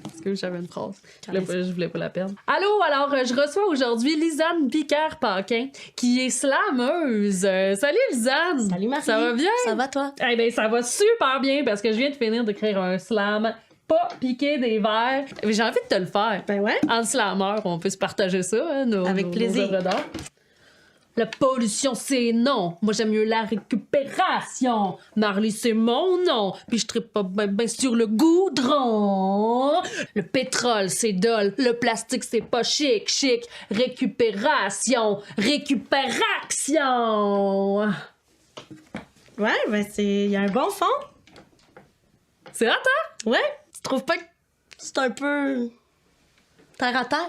Parce que j'avais une phrase. Je voulais pas la perdre. Allô, alors je reçois aujourd'hui Lisanne Picard-Paquin, qui est slameuse. Salut Lisanne! Salut Marie! Ça va bien? Ça va toi? Eh bien, ça va super bien parce que je viens de finir d'écrire un slam. Pas piquer des verres. J'ai envie de te le faire. Ben ouais. En slameur, on peut se partager ça, hein, Avec plaisir. nos œuvres d'art. La pollution, c'est non. Moi, j'aime mieux la récupération. Marley, c'est mon nom. Puis je trippe pas ben sur le goudron. Le pétrole, c'est dole. Le plastique, c'est pas chic. Chic. Récupération. Récupération. Ouais, ben il y a un bon fond. C'est hot, hein? Ouais. Tu trouves pas que c'est un peu terre à terre?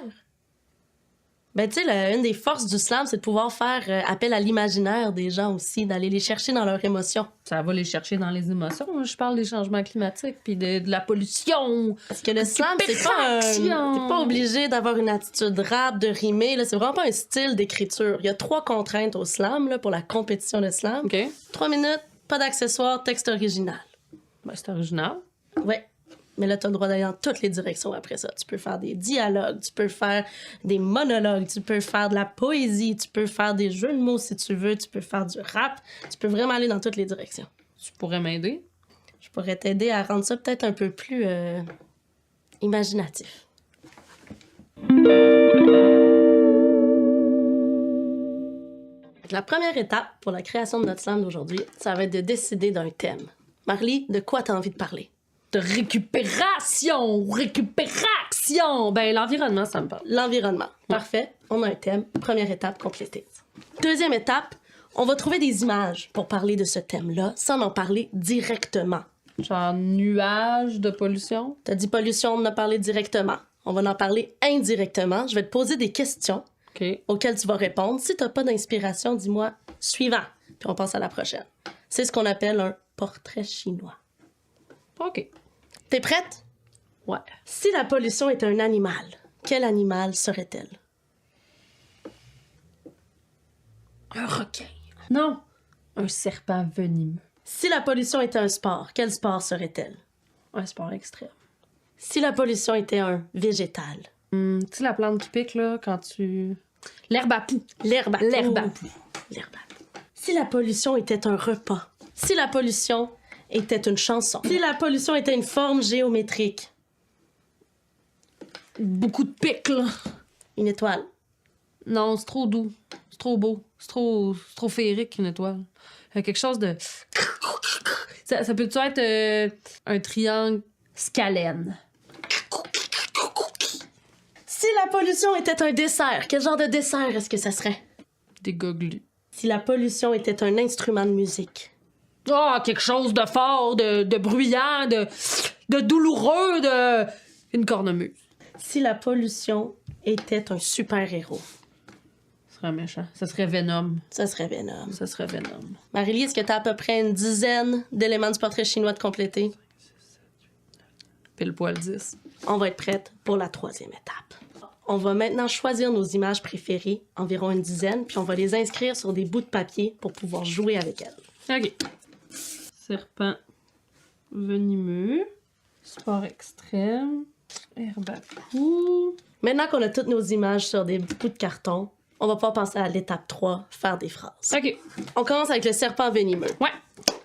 Ben, tu sais, une des forces du slam, c'est de pouvoir faire appel à l'imaginaire des gens aussi, d'aller les chercher dans leurs émotions. Ça va les chercher dans les émotions. Je parle des changements climatiques puis de la pollution. Parce que le slam, t'es pas obligé d'avoir une attitude rap, de rimer. Là, c'est vraiment pas un style d'écriture. Il y a 3 contraintes au slam là, pour la compétition de slam. OK. 3 minutes, pas d'accessoires, texte original. Ben, c'est original. Ouais. Mais là, tu as le droit d'aller dans toutes les directions après ça. Tu peux faire des dialogues, tu peux faire des monologues, tu peux faire de la poésie, tu peux faire des jeux de mots si tu veux, tu peux faire du rap. Tu peux vraiment aller dans toutes les directions. Tu pourrais m'aider? Je pourrais t'aider à rendre ça peut-être un peu plus imaginatif. La première étape pour la création de notre slam d'aujourd'hui, ça va être de décider d'un thème. Marley, de quoi tu as envie de parler? De récupération! Récupération! Ben, l'environnement, ça me parle. L'environnement. Parfait. On a un thème. Première étape complétée. Deuxième étape, on va trouver des images pour parler de ce thème-là sans en parler directement. Genre nuage de pollution? T'as dit pollution, on en a parlé directement. On va en parler indirectement. Je vais te poser des questions auxquelles tu vas répondre. Si t'as pas d'inspiration, dis-moi suivant. Puis on passe à la prochaine. C'est ce qu'on appelle un portrait chinois. OK. T'es prête? Ouais. Si la pollution est un animal, quel animal serait-elle? Un requin. Non. Un serpent venimeux. Si la pollution était un sport, quel sport serait-elle? Un sport extrême. Si la pollution était un végétal? Tu sais la plante qui pique, là, quand tu... L'herbe à poux. L'herbe à poux. L'herbe à poux. L'herbe à poux. Si la pollution était un repas? Si la pollution était une chanson? Si la pollution était une forme géométrique? Beaucoup de pics, là. Une étoile? Non, c'est trop doux. C'est trop beau. C'est trop féerique, une étoile. Quelque chose de... Ça peut-tu être un triangle scalène? Si la pollution était un dessert, quel genre de dessert est-ce que ça serait? Des goglus. Si la pollution était un instrument de musique? Ah, quelque chose de fort, de bruyant, de douloureux, une cornemuse. Si la pollution était un super-héros? Ce serait méchant. Ça serait Venom. Ça serait Venom. Ça serait Venom. Marie-Lie, est-ce que t'as à peu près une dizaine d'éléments du portrait chinois de compléter? Pile poil 10. On va être prête pour la 3e étape. On va maintenant choisir nos images préférées, environ une dizaine, puis on va les inscrire sur des bouts de papier pour pouvoir jouer avec elles. OK. Serpent venimeux. Sport extrême. Herbe à poux. Maintenant qu'on a toutes nos images sur des bouts de carton, on va pouvoir passer à l'étape 3, faire des phrases. OK. On commence avec le serpent venimeux. Ouais.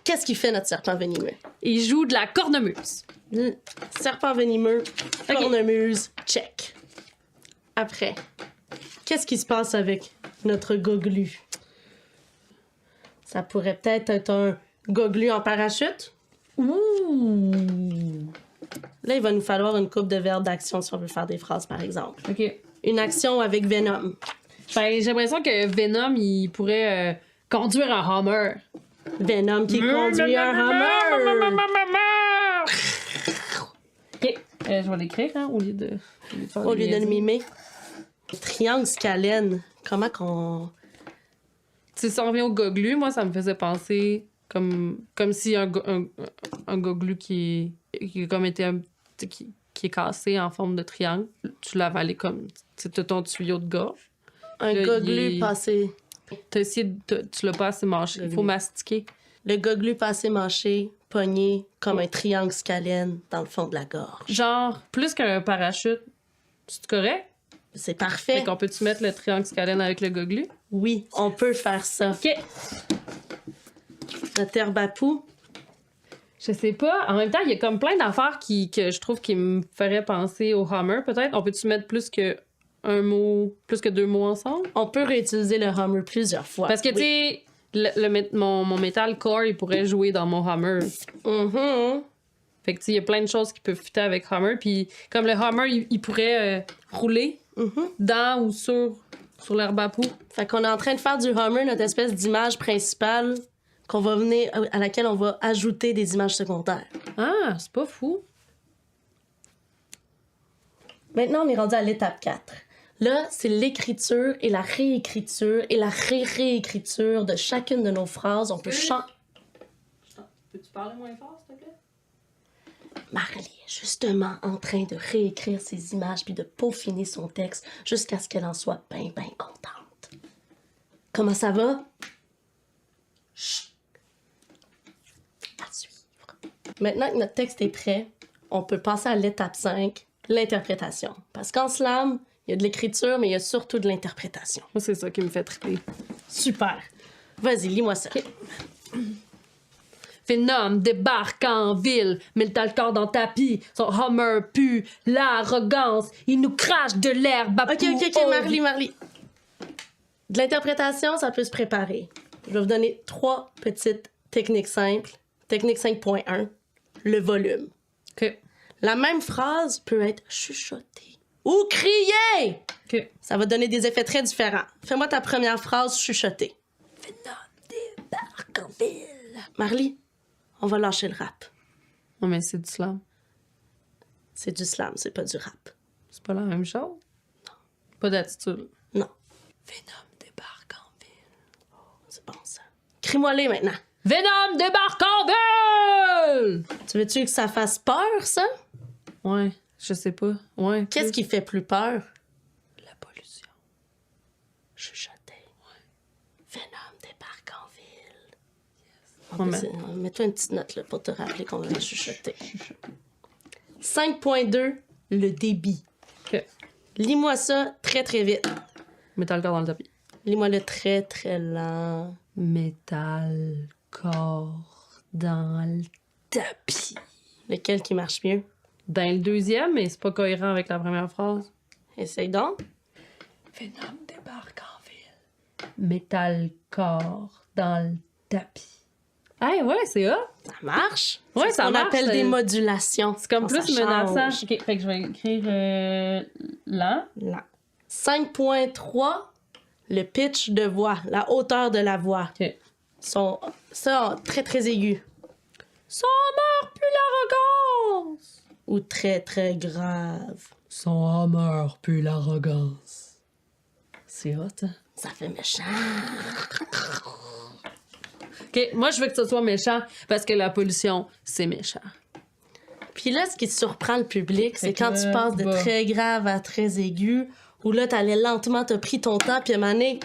Qu'est-ce qui fait notre serpent venimeux? Il joue de la cornemuse. Le serpent venimeux, cornemuse, check. Après, qu'est-ce qui se passe avec notre goglu? Ça pourrait peut-être être un goglu en parachute. Ouh! Là, il va nous falloir une coupe de verbes d'action si on veut faire des phrases, par exemple. OK. Une action avec Venom. Ben, j'ai l'impression que Venom, il pourrait conduire un Hummer. Venom qui conduit un Hummer. OK. Je vais l'écrire, hein, au lieu de Au lieu de le mimer. Triangle scalène. Comment qu'on si on revient au goglu, moi, ça me faisait penser comme si un goglu qui est comme été qui est cassé en forme de triangle, tu l'as avalé comme t'as ton tuyau de gorge. Un Là, goglu passé. T'as essayé tu l'as pas assez mâché. Il faut mastiquer. Le goglu passé mâché, pogné comme un triangle scalène dans le fond de la gorge. Genre, plus qu'un parachute. C'est correct? C'est parfait. Fait qu'on peut-tu mettre le triangle scalène avec le goglu? Oui, on peut faire ça. OK. Notre herbe à poux. Je sais pas. En même temps, il y a comme plein d'affaires que je trouve qui me feraient penser au Hummer, peut-être. On peut-tu mettre plus que deux mots ensemble? On peut réutiliser le Hummer plusieurs fois. Parce que, tu sais, mon Metal Core, il pourrait jouer dans mon Hummer. Mm-hmm. Fait que, tu sais, il y a plein de choses qui peuvent fitter avec Hummer. Puis, comme le Hummer, il pourrait rouler dans ou sur l'herbe à poux. Fait qu'on est en train de faire du Hummer, notre espèce d'image principale à laquelle on va ajouter des images secondaires. Ah, c'est pas fou. Maintenant, on est rendu à l'étape 4. Là, c'est l'écriture et la réécriture et la réécriture de chacune de nos phrases. On peut changer. Peux-tu parler moins fort, s'il te plaît? Marley est justement en train de réécrire ses images puis de peaufiner son texte jusqu'à ce qu'elle en soit bien contente. Comment ça va? Chut! À suivre. Maintenant que notre texte est prêt, on peut passer à l'étape 5, l'interprétation. Parce qu'en slam, il y a de l'écriture, mais il y a surtout de l'interprétation. Moi, c'est ça qui me fait triper. Super. Vas-y, lis-moi ça. Okay. Phénom débarque en ville, met le corps dans le tapis, son Hummer pue l'arrogance, il nous crache de l'herbe à OK, Marley. De l'interprétation, ça peut se préparer. Je vais vous donner 3 petites techniques simples. Technique 5.1, le volume. OK. La même phrase peut être chuchotée ou criée. OK. Ça va donner des effets très différents. Fais-moi ta première phrase chuchotée. Phénom débarque en ville. Marley, on va lâcher le rap. Non, mais c'est du slam. C'est du slam, c'est pas du rap. C'est pas la même chose? Non. Pas d'attitude. Non. Venom débarque en ville. Oh, c'est bon, ça. Crie-moi-les maintenant. Venom débarque en ville! Tu veux-tu que ça fasse peur, ça? Ouais, je sais pas. Ouais. Qu'est-ce qui fait plus peur? La pollution. Chuchoter. Ouais. Venom débarque en ville. Mets-toi une petite note là, pour te rappeler qu'on va chuchoter. 5.2, le débit. OK. Lis-moi ça très, très vite. Métal corps dans le tapis. Lis-moi le très, très lent. Métal corps dans le tapis. Lequel qui marche mieux? Dans le deuxième, mais c'est pas cohérent avec la première phrase. Essaye donc. Venom débarque en ville. Métal corps dans le tapis. Hey, ouais, c'est hot. Ça marche. Ouais, c'est ça ce qu'on marche. appelle des modulations. C'est comme quand plus ça menaçant. change. OK, fait que je vais écrire lent. Lent. 5.3, le pitch de voix, la hauteur de la voix. OK. Ça, très, très aigu. Son meurt plus l'arrogance. Ou très, très grave. Son hammer pue l'arrogance. C'est hot, hein? Ça fait méchant. OK, moi, je veux que ce soit méchant parce que la pollution, c'est méchant. Puis là, ce qui surprend le public, c'est Fait que quand tu passes de bah. très grave à très aigu, où là, t'allais lentement, t'as pris ton temps, puis à un moment donné,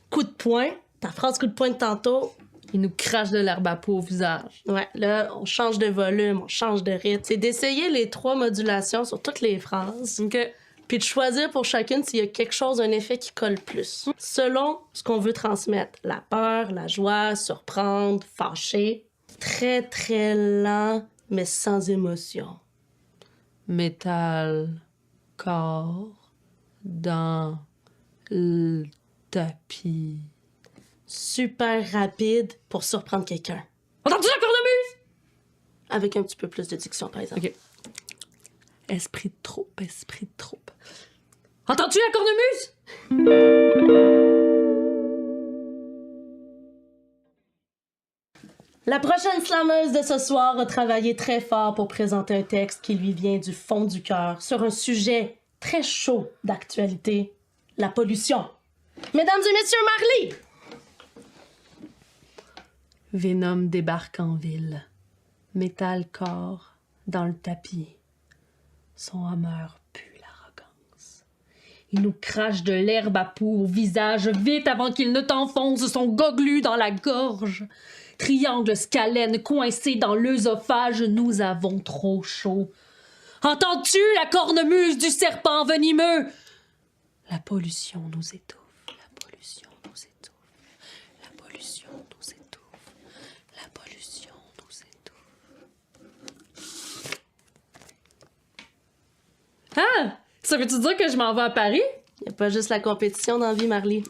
coup de poing, ta phrase coup de poing de tantôt, Il nous crache de l'herbe à peau au visage. ouais, là, on change de volume, on change de rythme. C'est d'essayer les 3 modulations sur toutes les phrases, OK. puis de choisir pour chacune s'il y a quelque chose, un effet qui colle plus. Selon ce qu'on veut transmettre. La peur, la joie, surprendre, fâcher. Très, très lent, mais sans émotion. Métal corps dans le tapis. Super rapide pour surprendre quelqu'un. Entends-tu la cornemuse? Avec un petit peu plus de diction, par exemple. OK. Esprit de troupe, esprit de troupe. Entends-tu la cornemuse? La prochaine slameuse de ce soir a travaillé très fort pour présenter un texte qui lui vient du fond du cœur sur un sujet très chaud d'actualité, la pollution. Mesdames et messieurs, Marley! Venom débarque en ville. Métal corps dans le tapis. Son hammer pue l'arrogance. Il nous crache de l'herbe à peau au visage vite avant qu'il ne t'enfonce son goglu dans la gorge. Triangle scalène coincé dans l'œsophage, nous avons trop chaud. Entends-tu la cornemuse du serpent venimeux? La pollution nous étouffe. La pollution nous étouffe. La pollution nous étouffe. La pollution nous étouffe. Ah! Ça veut-tu dire que je m'en vais à Paris? Y a pas juste la compétition dans la vie, Marley.